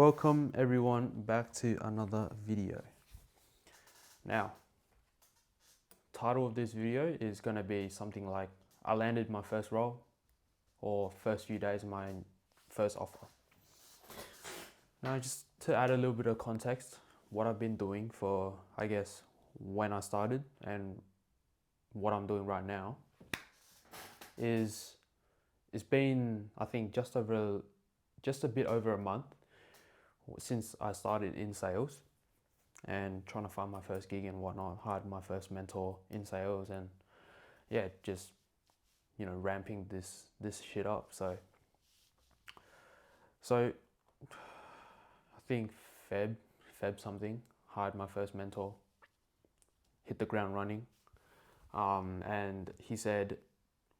welcome everyone back to another video. Now, title of this video is going to be something like I landed my first role or first few days of my first offer. Now, just to add a little bit of context, what I've been doing for, I guess, when I started and what I'm doing right now is it's been, I think, just a bit over a month since I started in sales and trying to find my first gig and whatnot, hired my first mentor in sales, and yeah, just ramping this shit up. So I think Feb something, hired my first mentor, hit the ground running, and he said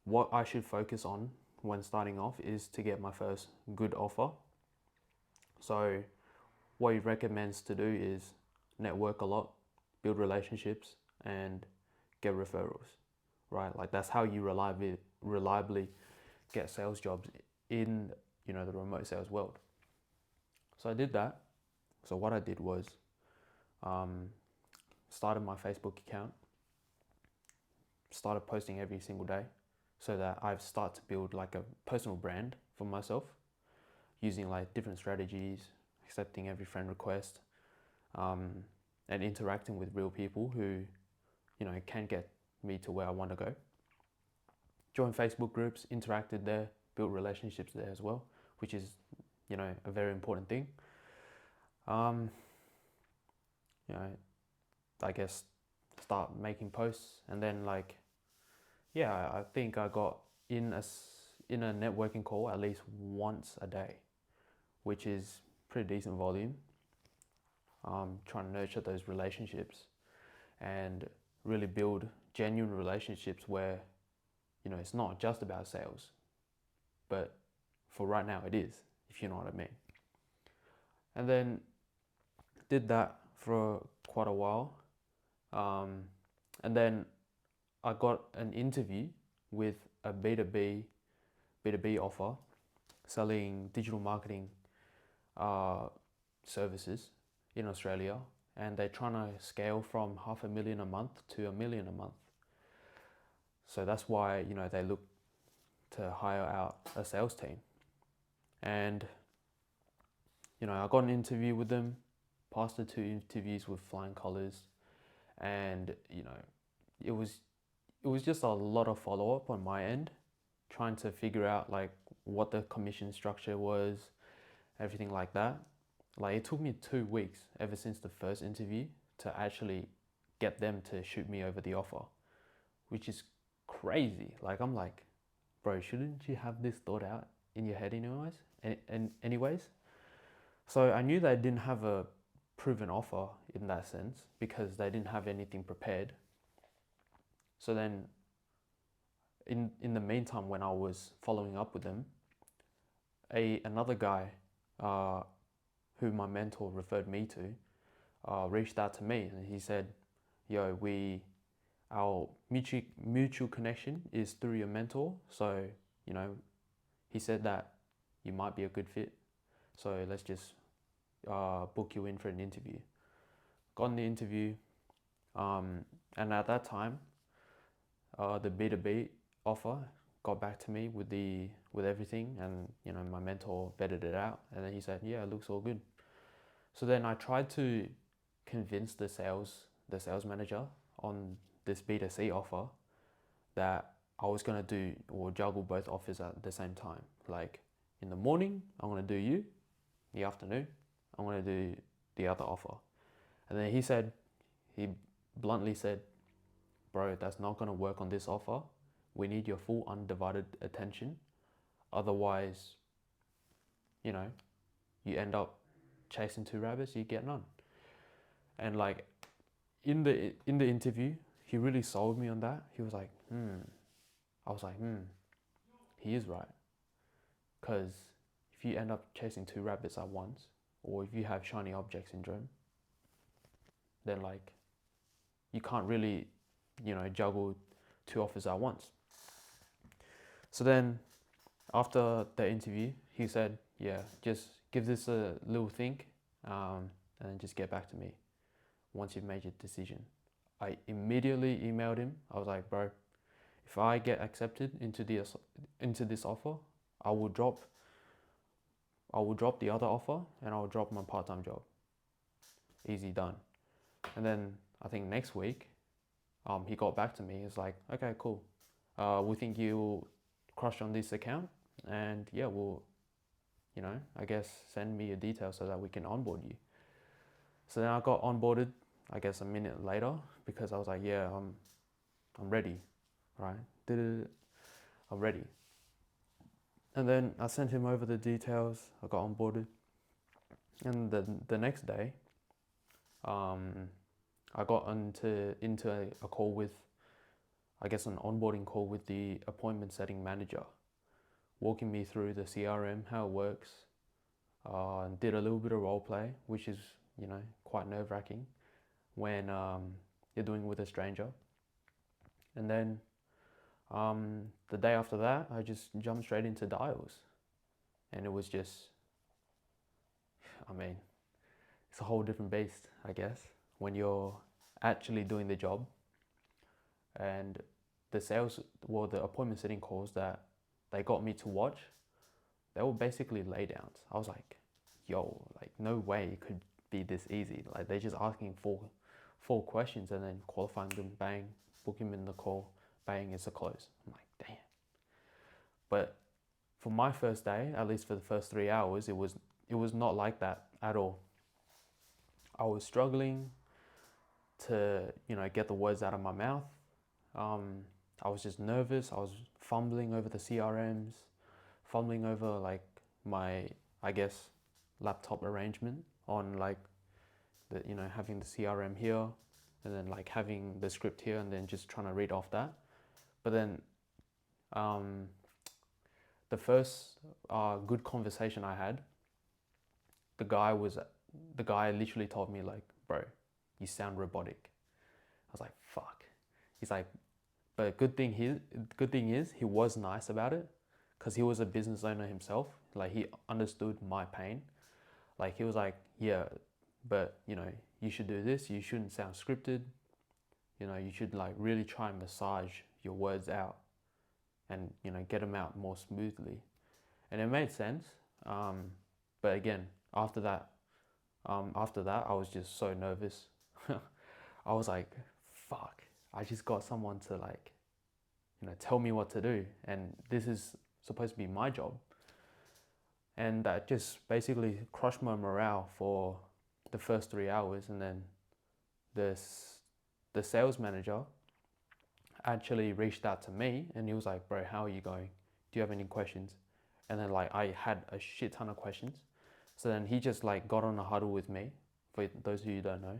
what I should focus on when starting off is to get my first good offer. So what he recommends to do is network a lot, build relationships, and get referrals, right? Like that's how you reliably get sales jobs in the remote sales world. So I did that. So what I did was started my Facebook account, started posting every single day so that I've started to build like a personal brand for myself using like different strategies, accepting every friend request, and interacting with real people who can get me to where I want to go. Joined Facebook groups, interacted there, built relationships there as well, which is a very important thing. I guess start making posts, and then I think I got in a networking call at least once a day, which is pretty decent volume. Trying to nurture those relationships and really build genuine relationships where it's not just about sales, but for right now it is, if you know what I mean. And then did that for quite a while, and then I got an interview with a B2B offer selling digital marketing services in Australia, and they're trying to scale from $500,000 a month to $1 million a month. So that's why they look to hire out a sales team. And I got an interview with them, passed the 2 interviews with flying colors, and it was just a lot of follow-up on my end, trying to figure out like what the commission structure was, everything like that. Like it took me 2 weeks ever since the first interview to actually get them to shoot me over the offer, which is crazy. Like I'm like, bro, shouldn't you have this thought out in your head anyways? So I knew they didn't have a proven offer in that sense because they didn't have anything prepared. So then in the meantime, when I was following up with them, another guy who my mentor referred me to reached out to me, and he said, yo, our mutual connection is through your mentor. So, he said that you might be a good fit. So let's just book you in for an interview. Got in the interview, and at that time, the B2B offer got back to me with everything, and my mentor vetted it out, and then he said, yeah, it looks all good. So then I tried to convince the sales manager on this B2C offer that I was gonna do or juggle both offers at the same time. Like in the morning, I'm gonna do you. In the afternoon, I'm gonna do the other offer. And then he bluntly said, bro, that's not gonna work on this offer. We need your full undivided attention. Otherwise, you end up chasing 2 rabbits, you get none. And like in the interview, he really sold me on that. He was like, I was like, he is right. Because if you end up chasing 2 rabbits at once, or if you have shiny object syndrome, then like you can't really, juggle 2 offers at once. So then after the interview, he said, yeah, just give this a little think, and then just get back to me once you've made your decision. I immediately emailed him. I was like, bro, if I get accepted into this offer, I will drop the other offer and I'll drop my part-time job. Easy done. And then I think next week, he got back to me. He's like, okay, cool. We think you'll crush on this account, and yeah, we'll, I guess send me your details so that we can onboard you. So then I got onboarded, I guess a minute later, because I was like, yeah, I'm ready, right? I'm ready. And then I sent him over the details. I got onboarded, and the next day, I got into a call with, I guess an onboarding call with the appointment setting manager, walking me through the CRM, how it works, and did a little bit of role play, which is, quite nerve-wracking when you're doing it with a stranger. And then the day after that, I just jumped straight into dials, and it was just, it's a whole different beast, I guess, when you're actually doing the job. And the appointment setting calls that they got me to watch, they were basically laydowns. I was like, yo, like no way it could be this easy. Like they're just asking four questions and then qualifying them, bang, book him in the call, bang, it's a close. I'm like, damn. But for my first day, at least for the first 3 hours, it was not like that at all. I was struggling to, get the words out of my mouth. I was just nervous. I was fumbling over the CRMs, fumbling over like my, I guess, laptop arrangement on like the, having the CRM here and then like having the script here and then just trying to read off that. But then the first good conversation I had, the guy literally told me like, bro, you sound robotic. I was like, fuck. He's like, but good thing is he was nice about it, because he was a business owner himself. Like he understood my pain. Like he was like, yeah, but you should do this. You shouldn't sound scripted. You should like really try and massage your words out, and get them out more smoothly. And it made sense. But again, after that, I was just so nervous. I was like, fuck, I just got someone to like, tell me what to do. And this is supposed to be my job. And that just basically crushed my morale for the first 3 hours. And then the sales manager actually reached out to me and he was like, bro, how are you going? Do you have any questions? And then like I had a shit ton of questions. So then he just like got on a huddle with me. For those of you who don't know,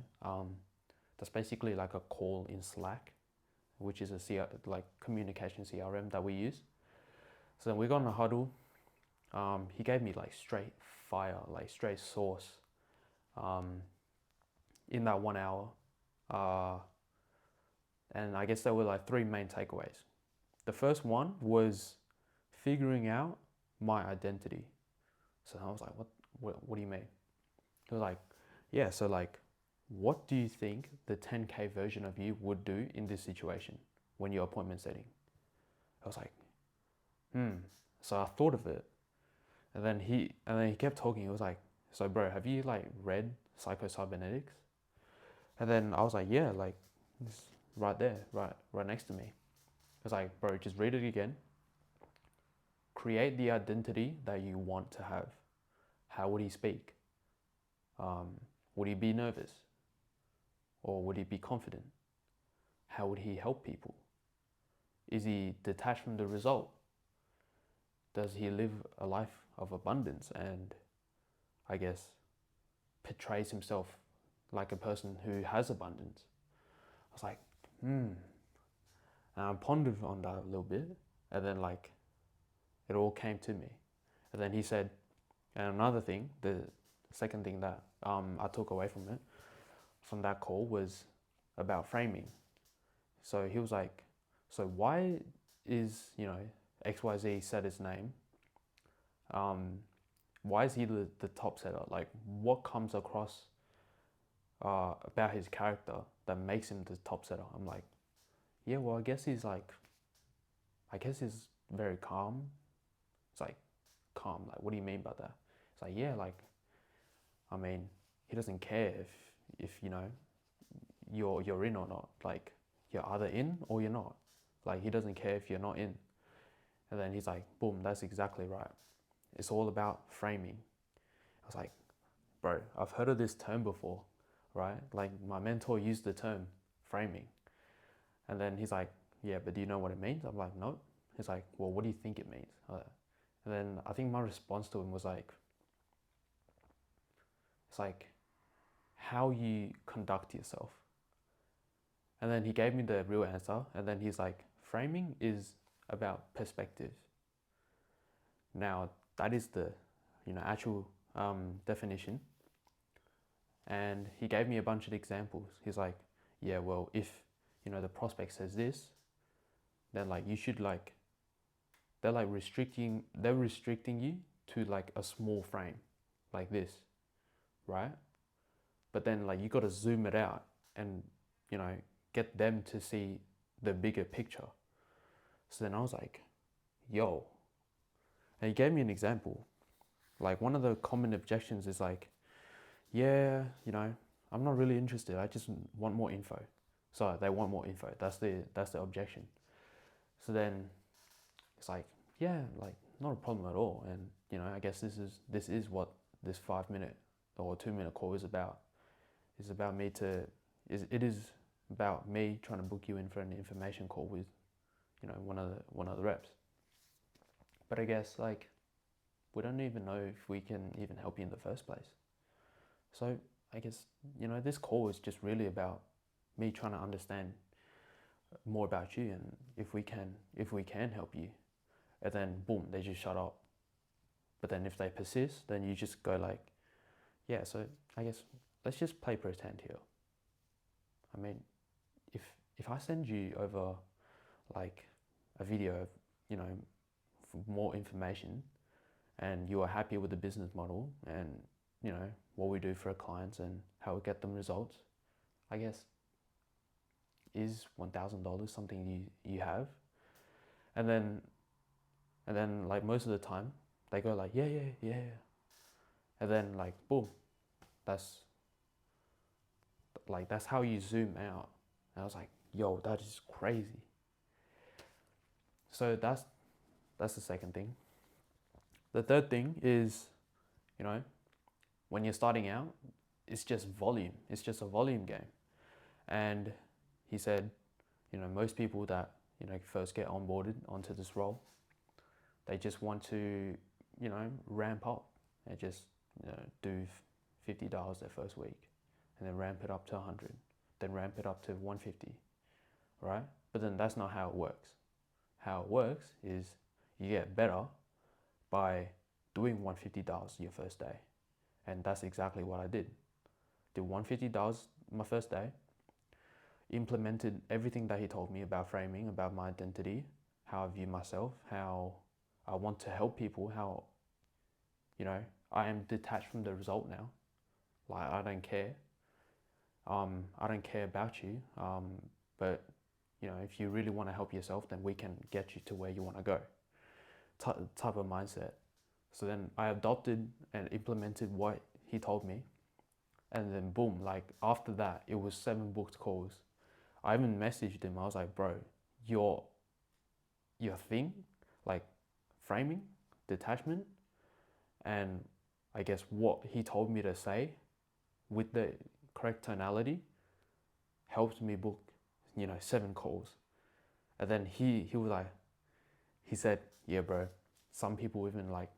that's basically like a call in Slack, which is a like communication CRM that we use. So then we got on a huddle. He gave me like straight fire, like straight sauce in that 1 hour. And I guess there were like 3 main takeaways. The first one was figuring out my identity. So I was like, what do you mean? He was like, yeah, so like, what do you think the 10K version of you would do in this situation when you're appointment setting? I was like, So I thought of it. And then he kept talking. He was like, so bro, have you like read Psycho-Cybernetics? And then I was like, yeah, like it's right there, right next to me. I was like, bro, just read it again. Create the identity that you want to have. How would he speak? Would he be nervous? Or would he be confident? How would he help people? Is he detached from the result? Does he live a life of abundance and, I guess, portrays himself like a person who has abundance? I was like, And I pondered on that a little bit, and then like, it all came to me. And then he said, and another thing, the second thing that I took away from that call was about framing. So he was like, so why is, XYZ said his name? why is he the top setter? Like, what comes across about his character that makes him the top setter? I'm like, yeah, well, I guess he's very calm. It's like, calm, like, what do you mean by that? It's like, yeah, like, I mean, he doesn't care if you know, you're in or not. Like, you're either in or you're not. Like, he doesn't care if you're not in. And then he's like, boom, that's exactly right. It's all about framing. I was like, bro, I've heard of this term before, right? Like, my mentor used the term framing. And then he's like, yeah, but do you know what it means? I'm like, no. He's like, well, what do you think it means? And then I think my response to him was like, it's like how you conduct yourself. And then he gave me the real answer. And then he's like, framing is about perspective. Now, that is the, actual definition. And he gave me a bunch of examples. He's like, yeah, well, if, the prospect says this, then like you should like, they're restricting you to like a small frame like this, right? But then like you got to zoom it out and, get them to see the bigger picture. So then I was like, yo. And he gave me an example. Like, one of the common objections is like, yeah, I'm not really interested. I just want more info. So they want more info. That's the objection. So then it's like, yeah, like, not a problem at all. And I guess this is what this 5 minute or 2 minute call is about. It is about me trying to book you in for an information call with, one of the reps. But I guess like we don't even know if we can even help you in the first place. So I guess, this call is just really about me trying to understand more about you, and if we can help you. And then boom, they just shut up. But then if they persist, then you just go like, yeah, so I guess let's just play pretend here. I mean, if I send you over like a video of, for more information, and you are happy with the business model and, what we do for our clients and how we get them results, I guess, is $1,000 something you have? And then like most of the time they go like, yeah. And then like, boom, that's how you zoom out. And I was like, yo, that is crazy. So that's the second thing. The third thing is, when you're starting out, it's just volume. It's just a volume game. And he said, most people that, first get onboarded onto this role, they just want to, ramp up and just, do $50 their first week, and then ramp it up to 100, then ramp it up to 150, right? But then that's not how it works. How it works is you get better by doing $150 your first day. And that's exactly what I did. Did $150 my first day, implemented everything that he told me about framing, about my identity, how I view myself, how I want to help people, how, I am detached from the result now. Like, I don't care. I don't care about you. But, if you really want to help yourself, then we can get you to where you want to go. Type of mindset. So then I adopted and implemented what he told me. And then boom, like after that, it was 7 booked calls. I even messaged him. I was like, bro, your thing, like framing, detachment, and I guess what he told me to say with the correct tonality helped me book, 7 calls. And then he was like, he said, yeah, bro, some people even like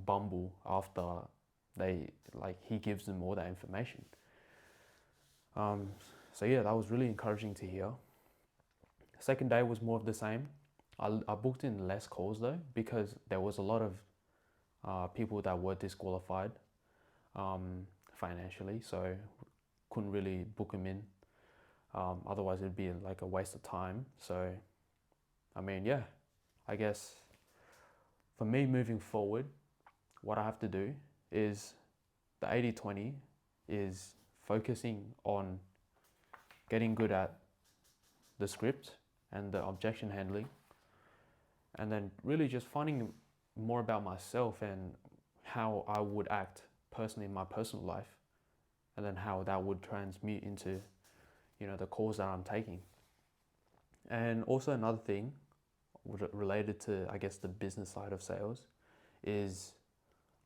bumble after he gives them all that information. So yeah, that was really encouraging to hear. Second day was more of the same. I booked in less calls though, because there was a lot of people that were disqualified financially, so couldn't really book them in. Otherwise it'd be like a waste of time. So I mean, yeah, I guess for me moving forward, what I have to do is the 80-20 is focusing on getting good at the script and the objection handling, and then really just finding more about myself and how I would act personally in my personal life, and then how that would transmute into, you know, the course that I'm taking. And also another thing related to, I guess, the business side of sales is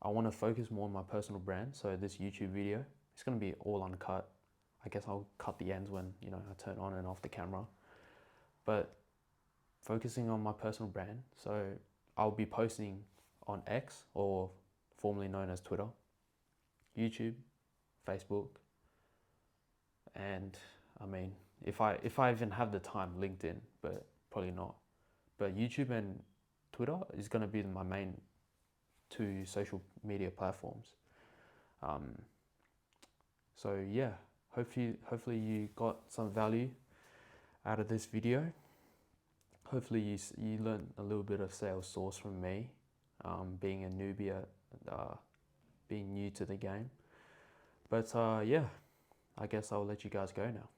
I want to focus more on my personal brand. So this YouTube video, it's going to be all uncut. I guess I'll cut the ends when, you know, I turn on and off the camera. But focusing on my personal brand. So I'll be posting on X, or formerly known as Twitter, YouTube, Facebook, and I mean, if I even have the time, LinkedIn, but probably not. But YouTube and Twitter is going to be my main two social media platforms. So yeah, hopefully you got some value out of this video. Hopefully you learned a little bit of sales source from me, being a newbie at, being new to the game. But yeah, I guess I'll let you guys go now.